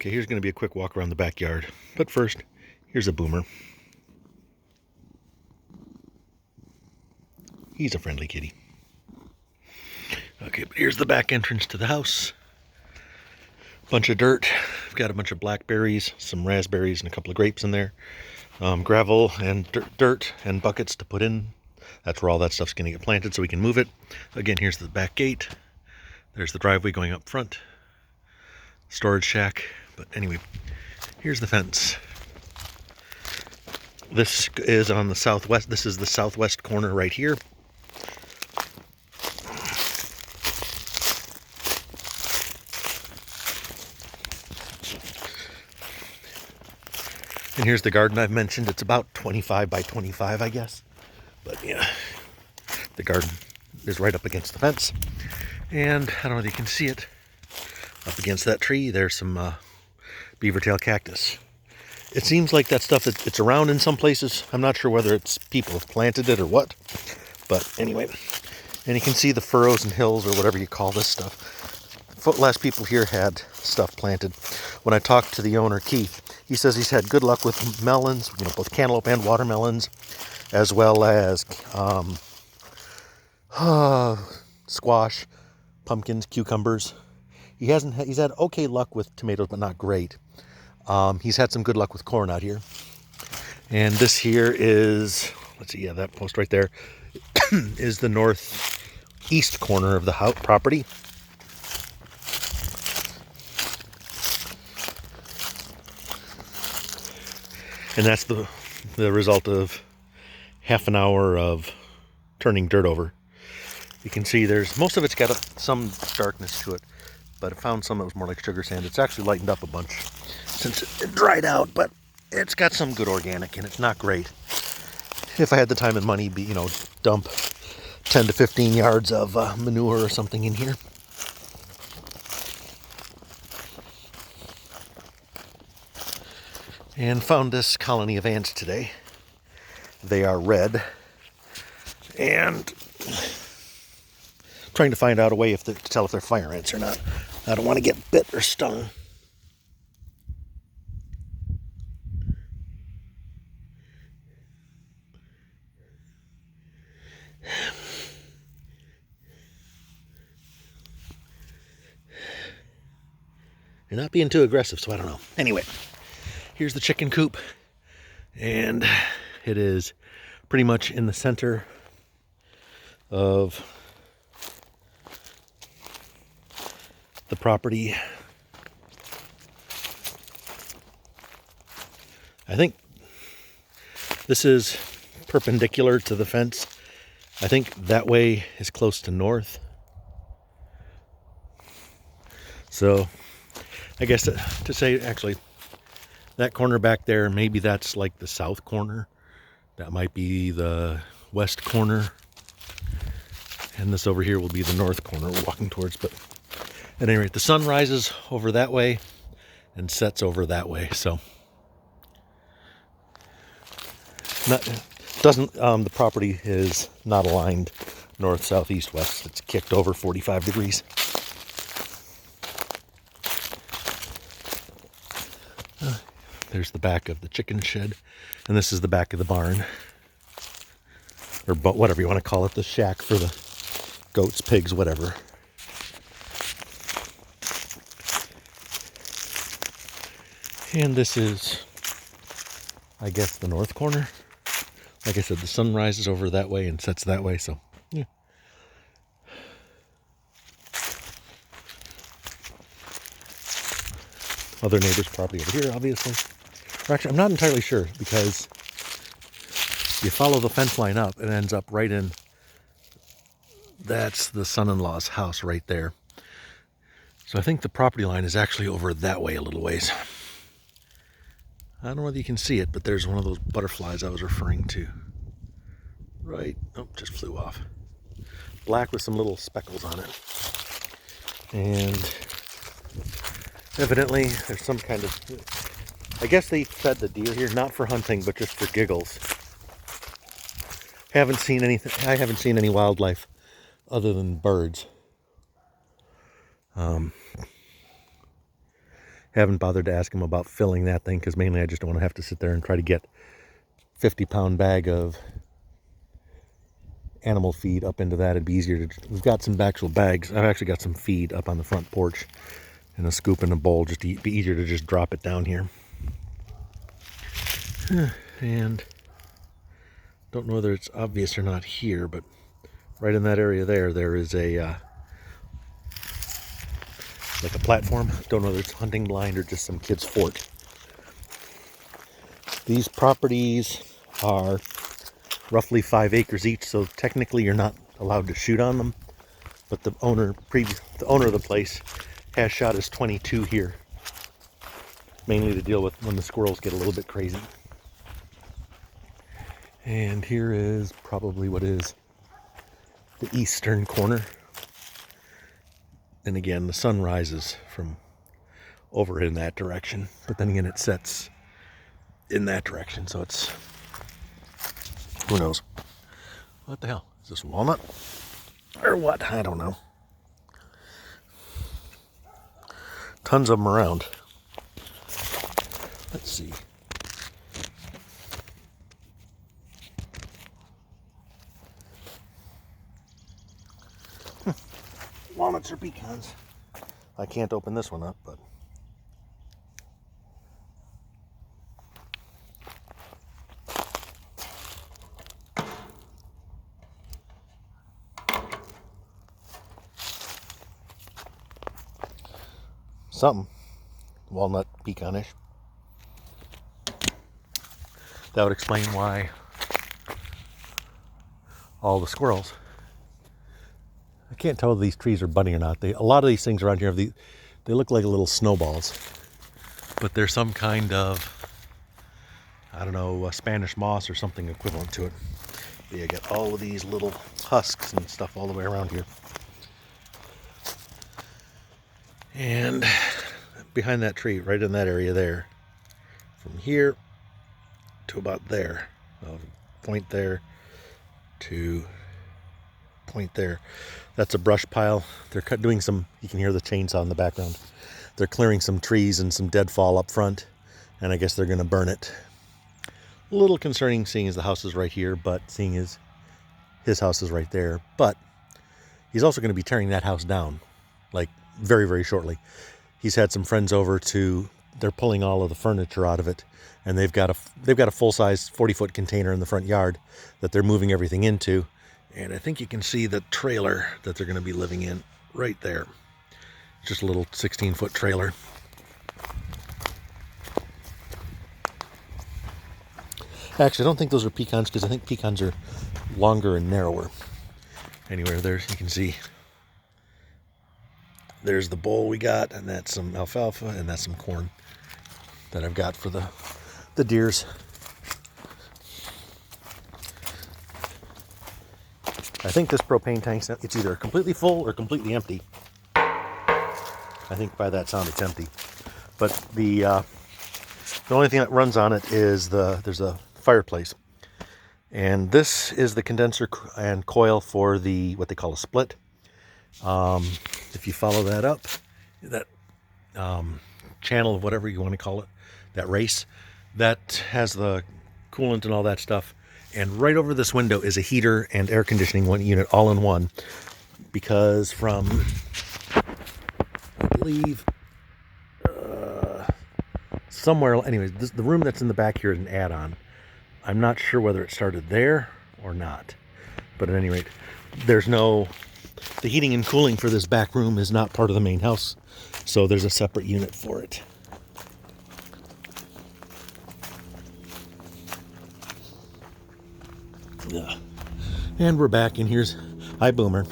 Okay, here's going to be a quick walk around the backyard. But first, here's a boomer. He's a friendly kitty. Okay, but here's the back entrance to the house. Bunch of dirt. We've got a bunch of blackberries, some raspberries, and a couple of grapes in there. Gravel and dirt and buckets to put in. That's where all that stuff's going to get planted so we can move it. Again, here's the back gate. There's the driveway going up front. Storage shack. But anyway, here's the fence. This is on the southwest. This is the southwest corner right here. And here's the garden I've mentioned. It's about 25 by 25, I guess. But yeah, the garden is right up against the fence. And I don't know if you can see it. Up against that tree, there's some beaver tail cactus. It seems like that stuff, it's around in some places. I'm not sure whether it's people have planted it or what. But anyway, and you can see the furrows and hills or whatever you call this stuff. Last people here had stuff planted. When I talked to the owner, Keith, he says he's had good luck with melons, both cantaloupe and watermelons, as well as squash, pumpkins, cucumbers. He's had okay luck with tomatoes, but not great. He's had some good luck with corn out here. And this here is, let's see, yeah, that post right there is the northeast corner of the house property. And that's the result of half an hour of turning dirt over. You can see most of it's got some darkness to it, but I found some that was more like sugar sand. It's actually lightened up a bunch since it dried out, but it's got some good organic and it's not great. If I had the time and money, dump 10 to 15 yards of manure or something in here. And found this colony of ants today. They are red. And trying to find out a way to tell if they're fire ants or not. I don't want to get bit or stung. They're not being too aggressive, so I don't know. Anyway, here's the chicken coop. And it is pretty much in the center of the property. I think this is perpendicular to the fence. I think that way is close to north. So I guess to say, actually, that corner back there, maybe that's like the south corner. That might be the west corner. And this over here will be the north corner we're walking towards. But at any rate, the sun rises over that way and sets over that way. So the property is not aligned north, south, east, west. It's kicked over 45 degrees. There's the back of the chicken shed, and this is the back of the barn, or whatever you want to call it, the shack for the goats, pigs, whatever. And this is, I guess, the north corner. Like I said, the sun rises over that way and sets that way, so yeah. Other neighbor's property over here, obviously. Or actually, I'm not entirely sure, because you follow the fence line up, it ends up right in, that's the son-in-law's house right there. So I think the property line is actually over that way a little ways. I don't know whether you can see it, but there's one of those butterflies I was referring to. Right, oh, just flew off. Black with some little speckles on it. And evidently there's some kind of, I guess they fed the deer here, not for hunting, but just for giggles. I haven't seen any wildlife other than birds. Haven't bothered to ask him about filling that thing because mainly I just don't want to have to sit there and try to get 50-pound bag of animal feed up into that. It'd be easier to, we've got some actual bags. I've actually got some feed up on the front porch in a scoop and a bowl, just to be easier to just drop it down here. And don't know whether it's obvious or not here, but right in that area there is a like a platform. Don't know whether it's hunting blind or just some kid's fort. These properties are roughly 5 acres each, so technically you're not allowed to shoot on them. But the owner of the place has shot his .22 here, mainly to deal with when the squirrels get a little bit crazy. And here is probably what is the eastern corner. And again, the sun rises from over in that direction, but then again it sets in that direction, so it's, who knows. What the hell? Is this walnut? Or what? I don't know. Tons of them around. Let's see. Walnuts or pecans. I can't open this one up, but something. Walnut, pecanish. That would explain why all the squirrels. I can't tell if these trees are budding or not. A lot of these things around here, they look like little snowballs, but they're some kind of, I don't know, Spanish moss or something equivalent to it. But you get all of these little husks and stuff all the way around here. And behind that tree, right in that area there, from here to about there, point there to point there, that's a brush pile. They're doing some, you can hear the chainsaw in the background. They're clearing some trees and some deadfall up front, and I guess they're going to burn it. A little concerning seeing as the house is right here, but seeing as his house is right there. But he's also going to be tearing that house down, like very, very shortly. He's had some friends over they're pulling all of the furniture out of it, and they've got a full-size 40-foot container in the front yard that they're moving everything into. And I think you can see the trailer that they're going to be living in right there. Just a little 16-foot trailer. Actually, I don't think those are pecans because I think pecans are longer and narrower. Anyway, there you can see. There's the bowl we got, and that's some alfalfa, and that's some corn that I've got for the deers. I think this propane tank, it's either completely full or completely empty. I think by that sound it's empty. But the only thing that runs on it is there's a fireplace. And this is the condenser and coil for what they call a split. If you follow that up, that channel of whatever you want to call it, that race, that has the coolant and all that stuff. And right over this window is a heater and air conditioning unit all in one. Because from, I believe, somewhere, anyways, the room that's in the back here is an add-on. I'm not sure whether it started there or not. But at any rate, the heating and cooling for this back room is not part of the main house. So there's a separate unit for it. Yeah. And we're back, and hi Boomer.